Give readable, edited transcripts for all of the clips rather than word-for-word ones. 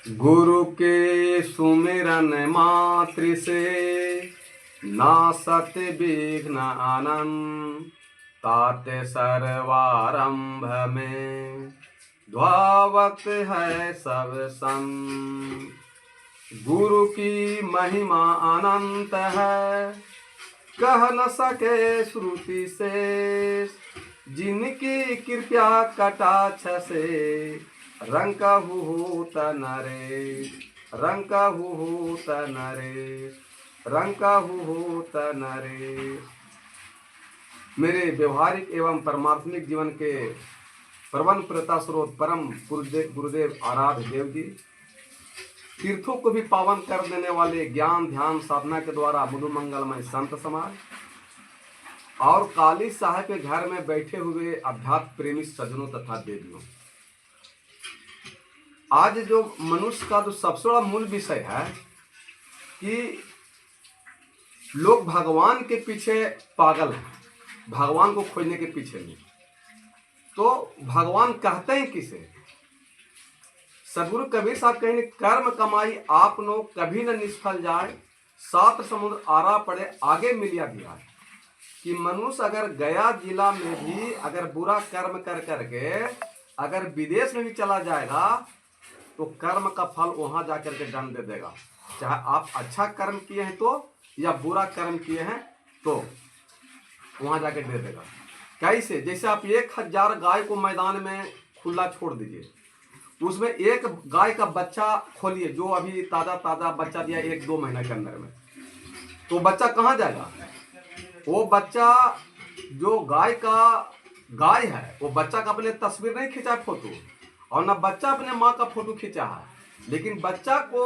गुरु के सुमिरन मात्र से नासत विघ्न आनंद, ताते सर्वारंभ में ध्यावत है सब संग। गुरु की महिमा अनंत है, कह न सके श्रुति से। जिनकी कृपा कटाक्ष से रंकहु तनरे, रंकहु तनरे, रंकहु तनरे। मेरे व्यवहारिक एवं परमात्मिक जीवन के प्रवन प्रता स्रोत परम गुरुदेव आराध्य देव जी, तीर्थों को भी पावन कर देने वाले ज्ञान ध्यान साधना के द्वारा मधु मंगलमय संत समाज और काली साहब के घर में बैठे हुए अध्यात्म प्रेमी सज्जनों तथा देवियों, आज जो मनुष्य का जो सबसे बड़ा मूल विषय है कि लोग भगवान के पीछे पागल हैं, भगवान को खोजने के पीछे नहीं। तो भगवान कहते हैं किसे? सदगुरु कबीर साहब कहेंगे, कर्म कमाई आप नो कभी न निष्फल जाए, सात समुद्र आरा पड़े आगे मिलिया दिया। कि मनुष्य अगर गया जिला में भी अगर बुरा कर्म कर करके अगर विदेश में भी चला जाएगा तो कर्म का फल वहां जाकर के दंड दे देगा, चाहे आप अच्छा कर्म किए हैं तो या बुरा कर्म किए हैं तो वहां जाकर दे देगा। कैसे? जैसे आप 1000 गाय को मैदान में खुला छोड़ दीजिए, उसमें एक गाय का बच्चा खोलिए जो अभी ताजा बच्चा दिया 1-2 महीने के अंदर में, तो बच्चा कहाँ जाएगा? वो बच्चा जो गाय है वो बच्चा का अपने तस्वीर नहीं खींचा फोटो, और ना बच्चा अपने माँ का फोटो खींचा है, लेकिन बच्चा को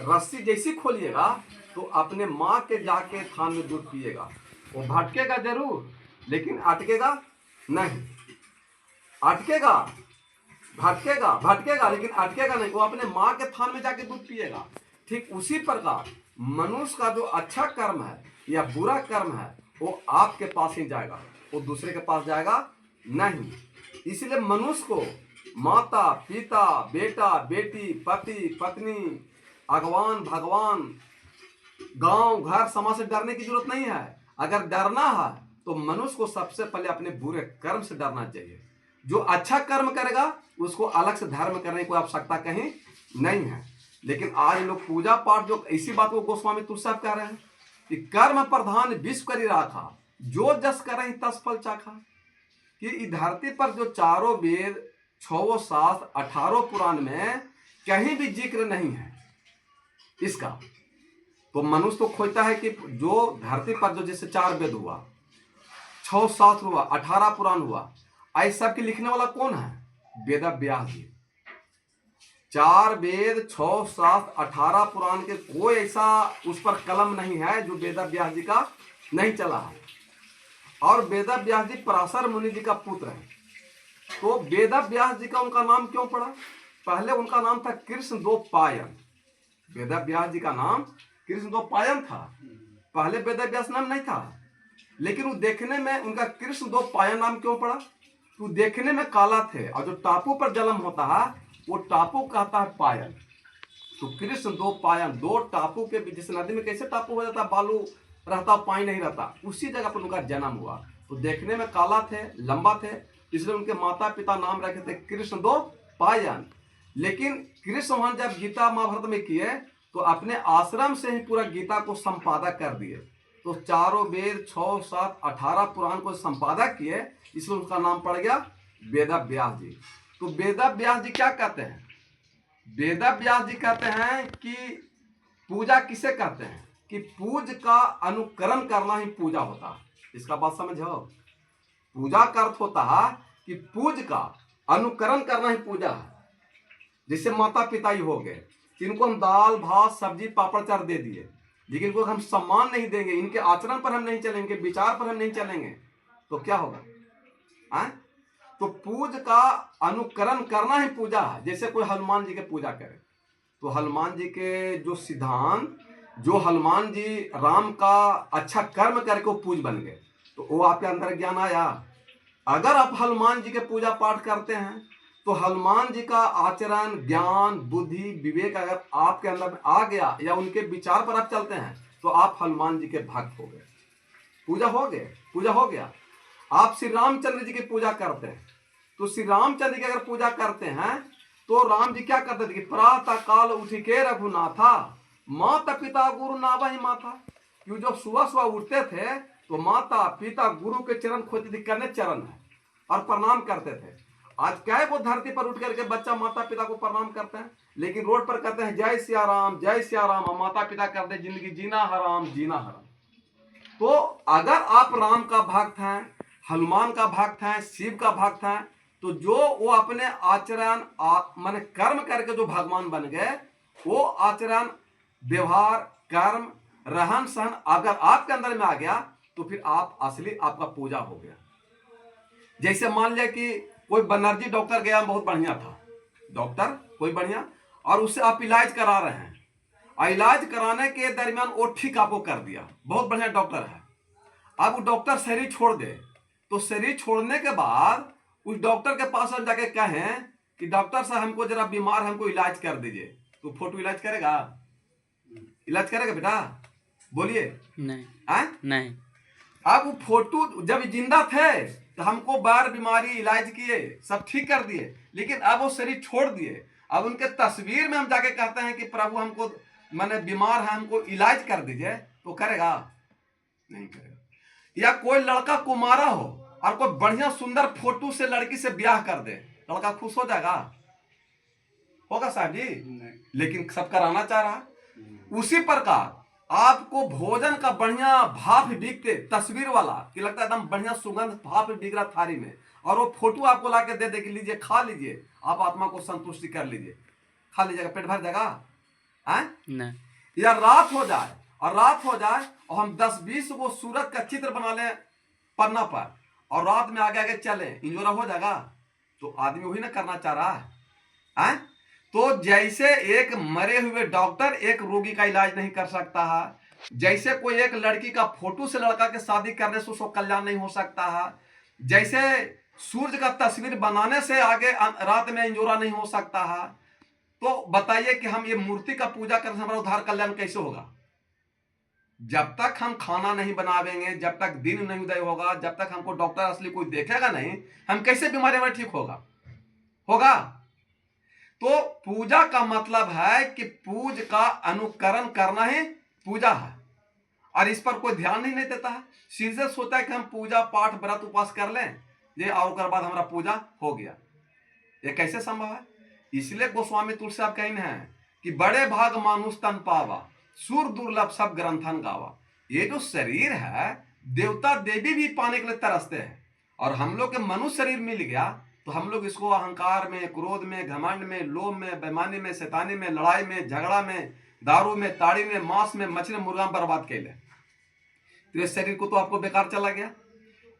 रस्सी जैसी खोलिएगा तो अपने माँ के जाके थान में दूध पिएगा। वो भटकेगा जरूर लेकिन अटकेगा नहीं, अटकेगा भटकेगा लेकिन अटकेगा नहीं, वो अपने माँ के थान में जाके दूध पिएगा। ठीक उसी प्रकार मनुष्य का जो अच्छा कर्म है या बुरा कर्म है वो आपके पास ही जाएगा, वो दूसरे के पास जाएगा नहीं। इसलिए मनुष्य को माता पिता बेटा बेटी पति पत्नी अगवान भगवान गांव घर समाज से डरने की जरूरत नहीं है। अगर डरना है तो मनुष्य को सबसे पहले अपने बुरे कर्म से डरना चाहिए। जो अच्छा कर्म करेगा उसको अलग से धर्म करने की आवश्यकता कहीं नहीं है। लेकिन आज लोग पूजा पाठ, जो इसी बात को गोस्वामी तुलसी साहब कह रहे हैं कि कर्म प्रधान विश्व करी राखा, जो जस करहि तस फल चाखा। कि इस धरती पर जो चारों वेद 6 शास्त्र 18 पुराण में कहीं भी जिक्र नहीं है इसका, तो मनुष्य तो खोजता है कि जो धरती पर जो जैसे 4 वेद हुआ, 6 शास्त्र हुआ, 18 पुराण हुआ, ऐसा सब के लिखने वाला कौन है? वेद व्यास जी। 4 वेद 6 शास्त्र 18 पुराण के कोई ऐसा उस पर कलम नहीं है जो वेद व्यास जी का नहीं चला है। और वेद व्यास जी पराशर मुनि जी का पुत्र है, तो वेद व्यास जी का उनका नाम क्यों पड़ा? पहले उनका नाम था कृष्णद्वैपायन। वेद व्यास जी का नाम कृष्णद्वैपायन था, पहले वेद व्यास नाम नहीं था। लेकिन वो देखने में उनका कृष्णद्वैपायन नाम क्यों पड़ा? तो देखने में काला थे और जो टापू पर जन्म होता है वो टापू कहता है पायन। तो कृष्णद्वैपायन, 2 टापू के बीच, जैसे नदी में कैसे टापू हो जाता, बालू रहता पानी नहीं रहता, उसी जगह पर उनका जन्म हुआ। तो देखने में काला थे, लंबा थे, इसलिए उनके माता पिता नाम रखे थे कृष्णद्वैपायन। लेकिन कृष्ण भगवान जब गीता महाभारत में किए तो अपने आश्रम से ही पूरा गीता को संपादक कर दिए। तो चारों वेद 6 7 18 पुराण को संपादक किए, इसलिए उसका नाम पड़ गया वेद व्यास जी। तो वेद व्यास जी क्या कहते हैं? वेद व्यास जी कहते हैं कि पूजा किसे कहते हैं? कि पूज का अनुकरण करना ही पूजा होता है। इसका बात समझो, पूजा का अर्थ होता है कि पूज का अनुकरण करना ही पूजा है। जैसे माता पिता ही हो गए, इनको हम दाल भात सब्जी पापड़ चार दे दिए, लेकिन इनको हम सम्मान नहीं देंगे, इनके आचरण पर हम नहीं चलेंगे, विचार पर हम नहीं चलेंगे, तो क्या होगा? तो पूज का अनुकरण करना ही पूजा है। जैसे कोई हनुमान जी के पूजा करे तो हनुमान जी के जो सिद्धांत, जो हनुमान जी राम का अच्छा कर्म करके वो पूज बन गए, तो वो आपके अंदर ज्ञान आया। अगर आप हनुमान जी के पूजा पाठ करते हैं तो हनुमान जी के पूजा पाठ में आप पूज बन गए। तो वो आपके अंदर ज्ञान आया। अगर आप हनुमान जी के पूजा पाठ करते हैं तो हनुमान जी के पूजा पाठ में आप पूज बन गए। तो वो आपके अंदर ज्ञान आया। अगर आप हनुमान जी के पूजा पाठ करते हैं तो हनुमान जी के पूजा पाठ में आप पूज बन गए। तो वो आपके अंदर ज्ञान आया। अगर आप हनुमान जी के पूजा पाठ करते हैं तो हनुमान जी का आचरण, ज्ञान, बुद्धि, विवेक अगर आपके अंदर में आ गया या उनके विचार पर आप चलते हैं तो आप हनुमान जी के भक्त हो गए। पूजा हो गए, पूजा हो गया। आप श्री रामचंद्र जी की पूजा करते हैं तो श्री रामचंद्र की अगर पूजा करते हैं तो राम जी क्या करते थे कि प्रातः काल उठ के रघुनाथा माता पिता गुरु नावहि माथा। क्यों, जब सुबह सुबह उठते थे तो माता पिता गुरु के चरण खोजते थे, करने चरण है और प्रणाम करते थे। आज क्या वो धरती पर उठ करके बच्चा माता पिता को प्रणाम करते हैं, लेकिन रोड पर कहते हैं जय सिया राम जय सिया राम, और माता पिता कहते हैं जिंदगी जीना हराम जीना हराम। तो अगर आप राम का भक्त हैं, हनुमान का भक्त हैं, शिव का भक्त हैं, तो जो वो अपने आचरण माने कर्म करके जो भगवान बन गए, वो आचरण, व्यवहार, कर्म, रहन सहन अगर आपके अंदर में आ गया तो फिर आप असली आपका पूजा हो गया। जैसे मान लिया कि कोई बनर्जी डॉक्टर गया, बहुत बढ़िया था डॉक्टर, कोई बढ़िया, और उससे आप इलाज करा रहे हैं, और इलाज कराने के दरमियान वो ठीक आपको कर दिया, बहुत बढ़िया डॉक्टर है। अब वो डॉक्टर शरीर छोड़ दे, तो शरीर छोड़ने के बाद उस डॉक्टर के पास हम जाके कहें कि डॉक्टर साहब हमको जरा बीमार, हमको इलाज कर दीजिए, तो फोटो इलाज करेगा? इलाज करेगा बेटा? बोलिए नहीं। नहीं। अब वो फोटो जब जिंदा थे तो हमको बार बीमारी इलाज किए, सब ठीक कर दिए, लेकिन अब वो शरीर छोड़ दिए। अब उनके तस्वीर में हम जाके कहते हैं कि प्रभु हमको माने बीमार है, हमको इलाज कर दीजिए, तो करेगा? नहीं करेगा। या कोई लड़का कुमारा हो और कोई बढ़िया सुंदर फोटो से लड़की से ब्याह कर दे, लड़का खुश हो जाएगा? होगा साहब जी? नहीं। लेकिन सब कराना चाह रहा। उसी प्रकार आपको भोजन का बढ़िया भाप बिकते तस्वीर वाला कि लगता है एकदम बढ़िया सुगंध भाप बिक रहा थाली में, और वो फोटो आपको लाके दे दे कि लीजिए खा लीजिए, आप आत्मा को संतुष्टि कर लीजिए, खा लीजिएगा, पेट भर जाएगा? नहीं। या रात हो जाए और हम 10-20 को सूरज का चित्र बना लें पन्ना पर, और रात में आगे आगे चले, इंजोरा हो जाएगा? तो आदमी वही ना करना चाह रहा है। तो जैसे एक मरे हुए डॉक्टर एक रोगी का इलाज नहीं कर सकता है, जैसे कोई एक लड़की का फोटो से लड़का के शादी करने से उसको कल्याण नहीं हो सकता है, जैसे सूर्य का तस्वीर बनाने से आगे रात में इंजोरा नहीं हो सकता है, तो बताइए कि हम ये मूर्ति का पूजा करने से हमारा उद्धार कल्याण कैसे होगा? जब तक हम खाना नहीं बनावेंगे, जब तक दिन नहीं उदय होगा, जब तक हमको डॉक्टर असली कोई देखेगा नहीं, हम कैसे बीमारी हमारी ठीक होगा? तो पूजा का मतलब है कि पूज का अनुकरण करना ही पूजा है, और इस पर कोई ध्यान नहीं देता है। सीधे सोचता है कि हम पूजा पाठ व्रत उपवास कर लें ये, और उसके बाद हमारा पूजा हो गया। ये कैसे संभव है? इसलिए गोस्वामी तुलसी आप कहते हैं कि बड़े भाग मानुष तन पावा, सुर दुर्लभ सब ग्रंथन गावा। ये जो शरीर है, देवता देवी भी पाने के लिए तरसते हैं, और हम लोग के मनुष्य शरीर मिल गया तो हम लोग इसको अहंकार में, क्रोध में, घमंड में, लोभ में, बेईमानी में, शैतानी में, लड़ाई में, झगड़ा में, दारू में, ताड़ी में, मांस में, मछली मुर्गा में बर्बाद कर ले। तो इस शरीर को तो आपको बेकार चला गया।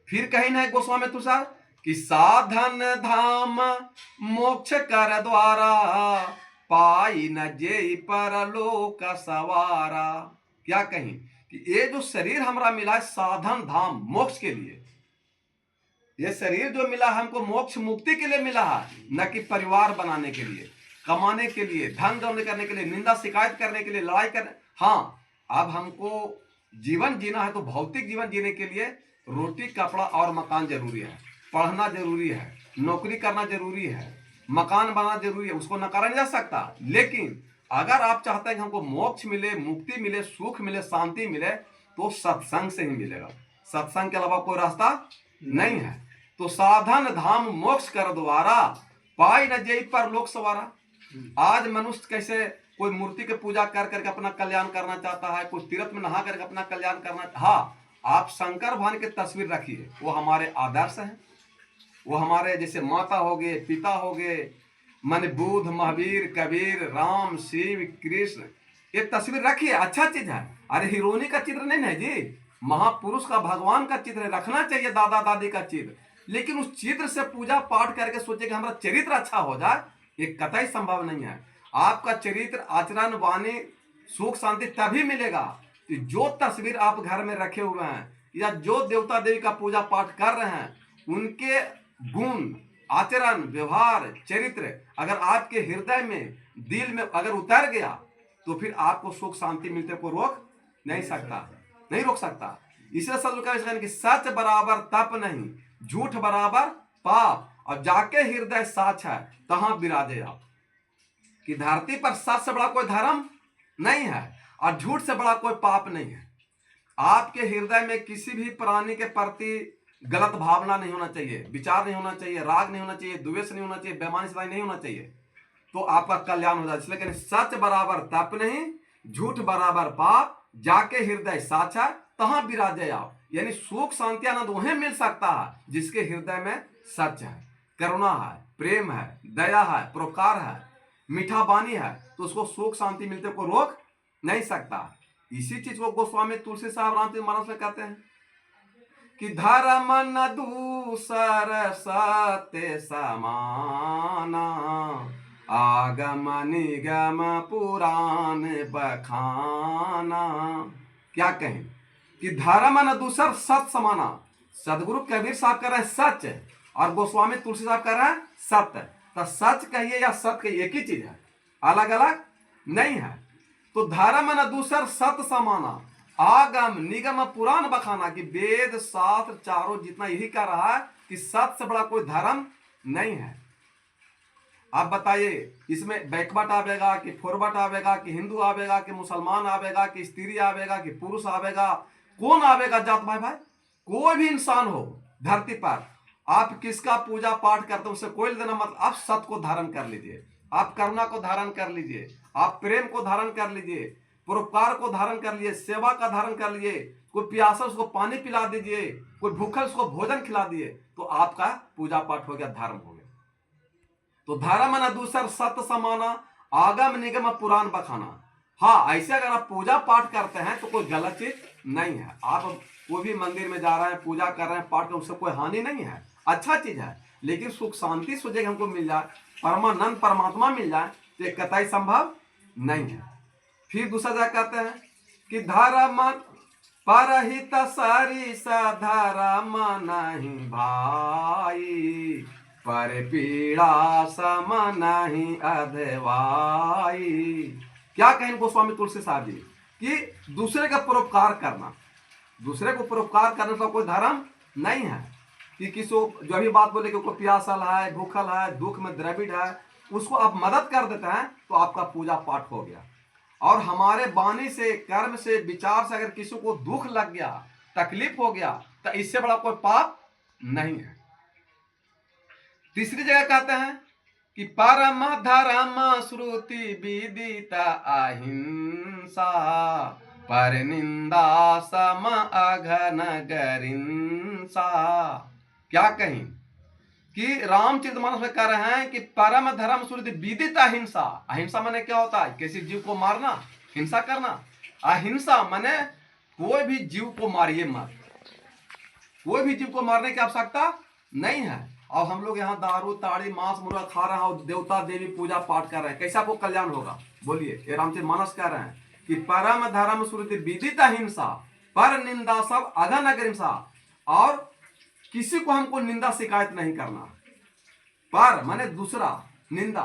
फिर कहीं ना गोस्वामी तुषार कि साधन धाम मोक्ष कर द्वारा, पाई न जे परलोक सवारा। क्या कहीं कि ये जो शरीर हमारा मिला है साधन धाम मोक्ष के लिए, ये शरीर जो मिला हमको मोक्ष मुक्ति के लिए मिला है, न कि परिवार बनाने के लिए, कमाने के लिए, धन दौड़ करने के लिए, निंदा शिकायत करने के लिए, लड़ाई करने। हाँ, अब हमको जीवन जीना है तो भौतिक जीवन जीने के लिए रोटी, कपड़ा और मकान जरूरी है, पढ़ना जरूरी है, नौकरी करना जरूरी है, मकान बनाना जरूरी है, उसको नकारा नहीं जा सकता। लेकिन अगर आप चाहते हैं कि हमको मोक्ष मिले, मुक्ति मिले, सुख मिले, शांति मिले, तो सत्संग से ही मिलेगा। सत्संग के अलावा कोई रास्ता नहीं है। तो साधन धाम मोक्ष कर द्वारा, पाई न जेई पर लोक सवारा। आज मनुष्य कैसे कोई मूर्ति की पूजा कर करके अपना कल्याण करना चाहता है, कोई तीर्थ में नहा करके अपना कल्याण करना। हाँ, आप शंकर भगवान की तस्वीर रखिए, वो हमारे आदर्श हैं, वो हमारे जैसे माता हो गए, पिता हो गए, मन बुद्ध, महावीर, कबीर, राम, शिव, कृष्ण, ये तस्वीर रखिए, अच्छा चीज है। अरे हीरोइनी का चित्र नहीं है जी, महापुरुष का, भगवान का चित्र रखना चाहिए, दादा दादी का चित्र। लेकिन उस चित्र से पूजा पाठ करके सोचे कि हमारा चरित्र अच्छा हो जाए, ये कतई संभव नहीं है। आपका चरित्र, आचरण, वाणी, सुख शांति तभी मिलेगा कि जो तस्वीर आप घर में रखे हुए हैं या जो देवता देवी का पूजा पाठ कर रहे हैं, उनके गुण आचरण, व्यवहार, चरित्र अगर आपके हृदय में, दिल में अगर उतर गया तो फिर आपको सुख शांति मिलते को रोक नहीं सकता, नहीं रोक सकता। इसलिए सदगुरु का कहना कि सच बराबर तप नहीं, झूठ बराबर पाप, और जाके हृदय साच है तहां विराजे आप। कि धरती पर सच से बड़ा कोई धर्म नहीं है और झूठ से बड़ा कोई पाप नहीं है। आपके हृदय में किसी भी प्राणी के प्रति गलत भावना नहीं होना चाहिए, विचार नहीं होना चाहिए, राग नहीं होना चाहिए, द्वेष नहीं होना चाहिए, बेईमानी सदाई नहीं होना चाहिए, तो आपका कल्याण हो जाए। इसलिए कहते सच बराबर तप नहीं, झूठ बराबर पाप, जाके हृदय साचा तहां विराजे आप। यानी सुख शांति आनंद उन्हें मिल सकता है जिसके हृदय में सच है, करुणा है, प्रेम है, दया है, परोपकार है, मीठा बानी है, तो उसको सुख शांति मिलते को रोक नहीं सकता। इसी चीज को गोस्वामी तुलसी साहब रामचरित मानस में कहते हैं कि धर्म न दूसर सत्य समाना, आगम निगम पुराण बखाना। क्या कहें कि धर्म न दूसर सत्य समाना। सदगुरु कबीर साहब कह रहे हैं सच और गोस्वामी तुलसी साहब कह रहे हैं सत्य। तो सच कहिए या सत्य कहिए एक ही चीज है, अलग अलग नहीं है। तो धर्म न दूसर सत्य समाना, आगम निगम पुराण बखाना। कि वेद शास्त्र चारों जितना यही कह रहा है कि सत्य से बड़ा कोई धर्म नहीं है। आप बताइए इसमें बैकवर्ड आवेगा कि फॉरवर्ड आवेगा कि हिंदू आवेगा कि मुसलमान आवेगा कि स्त्री आवेगा कि पुरुष आवेगा, कौन आवेगा जात भाई? भाई कोई भी इंसान हो धरती पर, आप किसका पूजा पाठ करते हो उससे कोई लेना मतलब। आप सत्य को धारण कर लीजिए, आप करुणा को धारण कर लीजिए, आप प्रेम को धारण कर लीजिए, परोपकार को धारण कर लीजिए, सेवा का धारण कर लीजिए। कोई प्यासा उसको पानी पिला दीजिए, कोई भूखा उसको भोजन खिला दिए, तो आपका पूजा पाठ हो गया, धर्म हो गया। तो धर्म न दूसर सत्य समाना, आगम निगम पुराण बखाना। हाँ, ऐसे अगर आप पूजा पाठ करते हैं तो कोई गलत चीज नहीं है। आप कोई भी मंदिर में जा रहे हैं, पूजा कर रहे हैं, पाठ कर, उससे कोई हानि नहीं है, अच्छा चीज है। लेकिन सुख शांति सुजग हमको मिल जाए, परमानंद परमात्मा मिल जाए, तो एक कतई संभव नहीं है। फिर दूसरा जगह कहते हैं कि धर्म परहित सरिस धर्म नहीं भाई, पर पीड़ा सम नहीं अधवाई। क्या कहें गोस्वामी तुलसी साहब जी कि दूसरे का परोपकार करना, दूसरे को परोपकार करने का कोई धर्म नहीं है। कि किसी को जो भी बात बोले कि कोई प्यासल है, भूखल है, दुख में द्रविड़ है, उसको आप मदद कर देते हैं तो आपका पूजा पाठ हो गया। और हमारे वाणी से, कर्म से, विचार से अगर किसी को दुख लग गया, तकलीफ हो गया, तो इससे बड़ा कोई पाप नहीं है। तीसरी जगह कहते हैं कि परम धर्म श्रुति विदित अहिंसा, पर निंदा सम अघन गरिंसा। क्या कहें कि रामचरितमानस में कह रहे हैं कि परम धर्म श्रुति विदित अहिंसा। अहिंसा माने क्या होता है? किसी जीव को मारना, हिंसा करना। अहिंसा माने कोई भी जीव को मारिए मत, कोई भी जीव को मारने की आवश्यकता नहीं है। और हम लोग यहाँ दारू ताड़ी मांस मुर्गा खा रहे हैं और देवता देवी पूजा पाठ कर रहे हैं, कैसा को कल्याण होगा? बोलिए। ये रामचरितमानस कह रहे हैं कि परम धर्म श्रुति विदित अहिंसा, पर निंदा सब अघन अहिंसा। और किसी को हमको निंदा शिकायत नहीं करना। पर माने दूसरा, निंदा,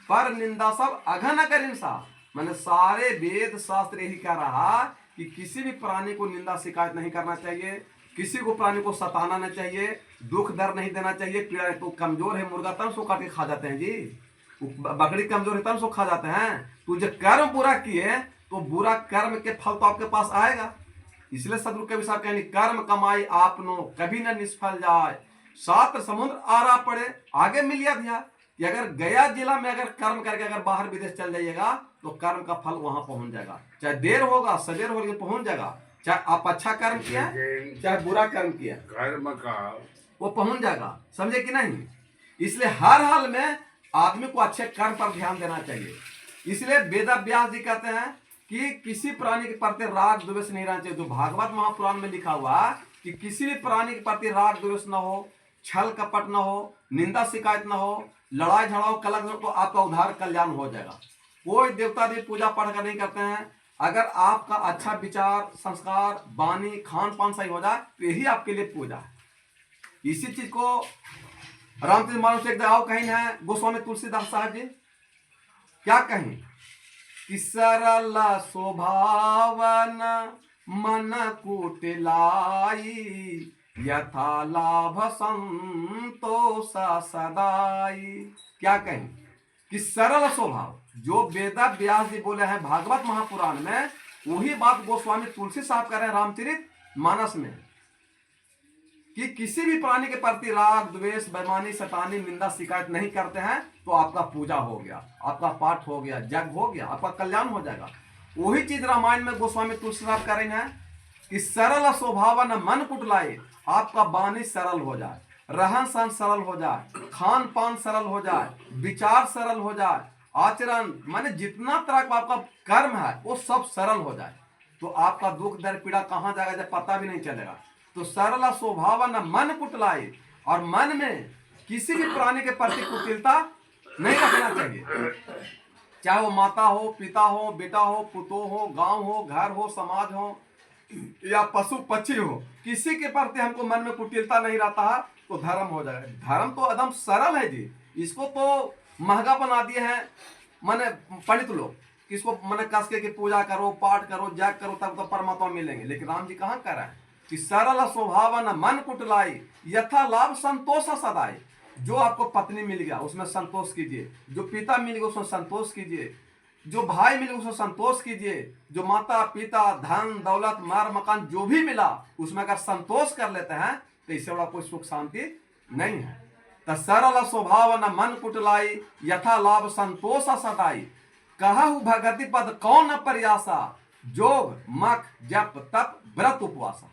पर निंदा सब अघन अहिंसा माने सारे वेद शास्त्र यही कह रहा कि किसी भी प्राणी को निंदा शिकायत नहीं करना चाहिए, किसी को प्राणी को सताना नहीं चाहिए, दुख दर्द नहीं देना चाहिए। पीड़ा तो कमजोर है, मुर्गा तन सो काट के खा जाते हैं जी, बकरी कमजोर है तन सो खा जाते हैं। तो जो कर्म बुरा किए तो बुरा कर्म के फल तो आपके पास आएगा। इसलिए सदगुरु कबीर साहब कहेंगे कर्म कमाई आपनो कभी न निष्फल जाए, सात समुद्र आरा पड़े आगे मिलिया दिया। कि अगर गया जिला में अगर कर्म करके अगर बाहर विदेश चल जाइएगा तो कर्म का फल वहां पहुंच जाएगा, चाहे देर होगा सवेर होगा पहुंच जाएगा। चाहे आप अच्छा कर्म किया चाहे बुरा कर्म किया, कर्म का वो पहुंच जाएगा, समझे कि नहीं? इसलिए हर हाल में आदमी को अच्छे कर्म पर ध्यान देना चाहिए। इसलिए वेद व्यास जी कहते हैं कि किसी प्राणी के प्रति राग द्वेष नहीं रहना चाहिए। जो भागवत महापुराण में लिखा हुआ कि किसी भी प्राणी के प्रति राग द्वेष न हो, छल कपट न हो, निंदा शिकायत न हो, लड़ाई झगड़ा कलह तो आपका उद्धार कल्याण हो जाएगा। कोई देवता देवी पूजा पाठ कर नहीं करते हैं, अगर आपका अच्छा विचार संस्कार वाणी खान पान सही हो जाए तो यही आपके लिए पूजा है। इसी चीज को रामचरित मानस एक जगह कहीं है गोस्वामी तुलसीदास साहब जी क्या कहें कि सरल स्वभावन मन कुटिलाई यथा लाभ संतोष सदाई। क्या कहें कि सरल स्वभाव जो वेद व्यास जी बोले हैं भागवत महापुराण में, वही बात गोस्वामी तुलसी साहब कर रहे हैं रामचरित मानस में कि किसी भी प्राणी के प्रति राग द्वेष बेईमानी शैतानी निंदा शिकायत नहीं करते हैं तो आपका पूजा हो गया, आपका पाठ हो गया, जग हो गया, आपका कल्याण हो जाएगा। वही चीज रामायण में गोस्वामी तुलसी साहब कर रहे हैं कि सरल स्वभाव न मन कुटलाए, आपका वाणी सरल हो जाए, रहन सहन सरल हो जाए, खान पान सरल हो जाए, विचार सरल हो जाए, आचरण माने जितना तरह का आपका कर्म है वो सब सरल हो जाए, तो आपका दुख दर्द पीड़ा कहाँ जाएगा जब पता भी नहीं चलेगा। तो सरल स्वभाव न मन कुटलाए, और मन में किसी भी प्राणी के प्रति कुटिलता नहीं रखना चाहिए, चाहे वो माता हो, पिता हो, बेटा हो, पुतो हो, गांव हो, घर हो, समाज हो या पशु पक्षी हो, किसी के प्रति हमको मन में कुटिलता नहीं रहता है तो धर्म हो जाएगा। धर्म तो एकदम सरल है जी, इसको तो महंगा बना दिए हैं माने पंडित लोग, इसको माने कस के पूजा करो, पाठ करो, जग करो तब तो परमात्मा मिलेंगे। लेकिन राम जी कहाँ कर रहे हैं कि सरल स्वभाव न मन कुटलाई यथा लाभ संतोष सदाई। जो आपको पत्नी मिल गया उसमें संतोष कीजिए, जो पिता मिल गया उसमें संतोष कीजिए, जो भाई मिले उसमें संतोष कीजिए, जो माता पिता धन दौलत मार मकान जो भी मिला उसमें अगर संतोष कर लेते हैं तो इससे बड़ा कोई सुख शांति नहीं है। तो सरल स्वभाव न मन कुटलाई यथा लाभ संतोष सदाई, कहु भगति पद कौन प्रयासा, जोग मख जप तप व्रत उपवासा।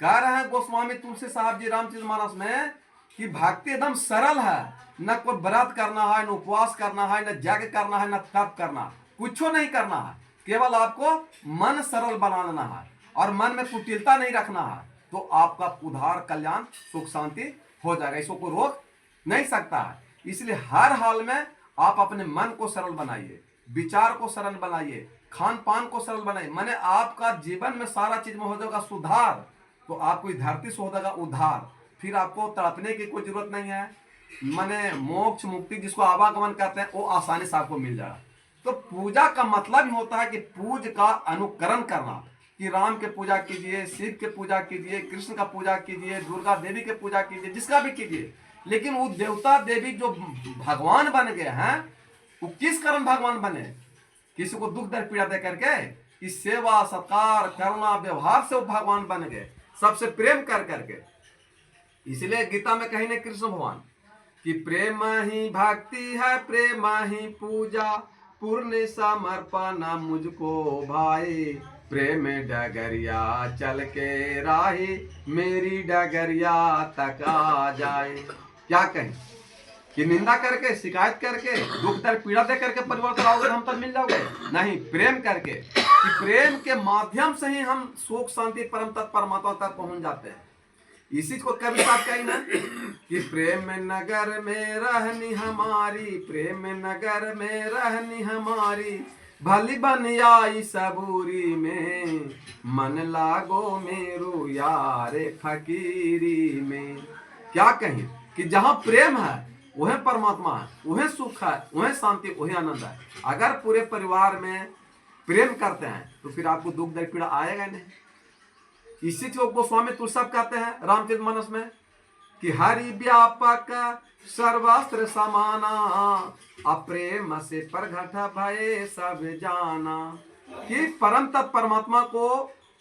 कह रहे हैं गोस्वामी तुलसी साहब जी रामचरितमानस में कि भक्ति एकदम सरल है, न कोई व्रत करना है, न उपवास करना है, न जग करना है, न तप करना, कुछ नहीं करना है, केवल आपको मन सरल बनाना है और मन में कुटिलता नहीं रखना है, तो आपका उद्धार कल्याण सुख शांति हो जाएगा, इसको कोई रोक नहीं सकता है। इसलिए हर हाल में आप अपने मन को सरल बनाइए, विचार को सरल बनाइए, खान पान को सरल बनाइए, माने आपका जीवन में सारा चीज में हो जाएगा सुधार, तो आपको धरती से हो जाएगा उद्धार, फिर आपको तड़पने की कोई जरूरत नहीं है, माने मोक्ष मुक्ति जिसको आवागमन कहते हैं वो आसानी से आपको मिल जाएगा। तो पूजा का मतलब ही होता है कि पूज का अनुकरण करना, कि राम के पूजा कीजिए, शिव के पूजा कीजिए, कृष्ण का पूजा कीजिए, दुर्गा देवी के पूजा कीजिए, जिसका भी कीजिए, लेकिन वो देवता देवी जो भगवान बन गए हैं वो किस कारण भगवान बने, किसी को दुख दर्द पीड़ा दे करके, इस सेवा सत्कार करुणा व्यवहार से वो भगवान बन गए, सबसे प्रेम कर करके। इसलिए गीता में कहीं ने कृष्ण भगवान कि प्रेम ही भक्ति है, प्रेम ही पूजा, पूर्ण समर्पण मुझको भाई, प्रेम डगरिया चल के राही, मेरी डगरिया तक आ जाए। क्या कहें कि निंदा करके शिकायत करके दुख दर्द पीड़ा दे करके परिवर्तन आओगे हम तक मिल जाओगे, नहीं, प्रेम करके, कि प्रेम के माध्यम से ही हम सुख शांति परम तत्व परमात्मा तक पहुंच जाते हैं। इसी को कवि साहब कही ना कि प्रेम नगर में रहनी हमारी, प्रेम नगर में रहनी हमारी, भली बन आई सबूरी में, मन लागो मेरो यारे फकीरी में। क्या कहें कि जहां प्रेम है वह परमात्मा है, वह सुख है, वह शांति, वह आनंद है। अगर पूरे परिवार में प्रेम करते हैं तो फिर आपको दुख दर्द पीड़ा आएगा नहीं। इसी को गोस्वामी तुलसी साहब कहते हैं रामचरितमानस में कि हरि व्यापक सर्वस्त्र समाना, अप्रेम से प्रगट भय सब जाना। कि परम तत्व परमात्मा को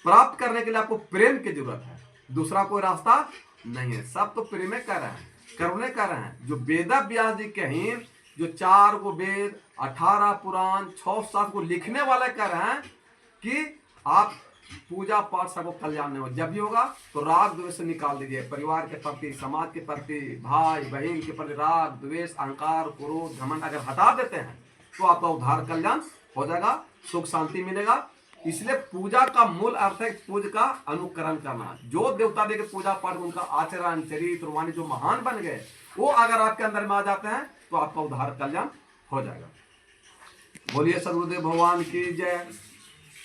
प्राप्त करने के लिए आपको प्रेम की जरूरत है, दूसरा कोई रास्ता नहीं है। सब तो प्रेम कर रहे हैं, करुणे कर रहे हैं। जो वेद व्यास जी कहीं जो 4 गो वेद 18 पुराण 6-7 को लिखने वाले कर रहे हैं कि आप पूजा पाठ सबको कल्याण नहीं हो, जब भी होगा तो राग द्वेष से निकाल दीजिए। परिवार के प्रति, समाज के प्रति, भाई बहन के प्रति राग द्वेष अहंकार क्रोध घमंड अगर हटा देते हैं तो आपका उद्धार कल्याण हो जाएगा, सुख शांति मिलेगा। इसलिए पूजा का मूल अर्थ है पूजा का अनुकरण करना। जो देवता देव के पूजा पाठ उनका आचरण चरित्र वाणी जो महान बन गए वो अगर आपके अंदर में आ जाते हैं तो आपका उद्धार कल्याण हो जाएगा। बोलिए सदगुरुदेव भगवान की जय।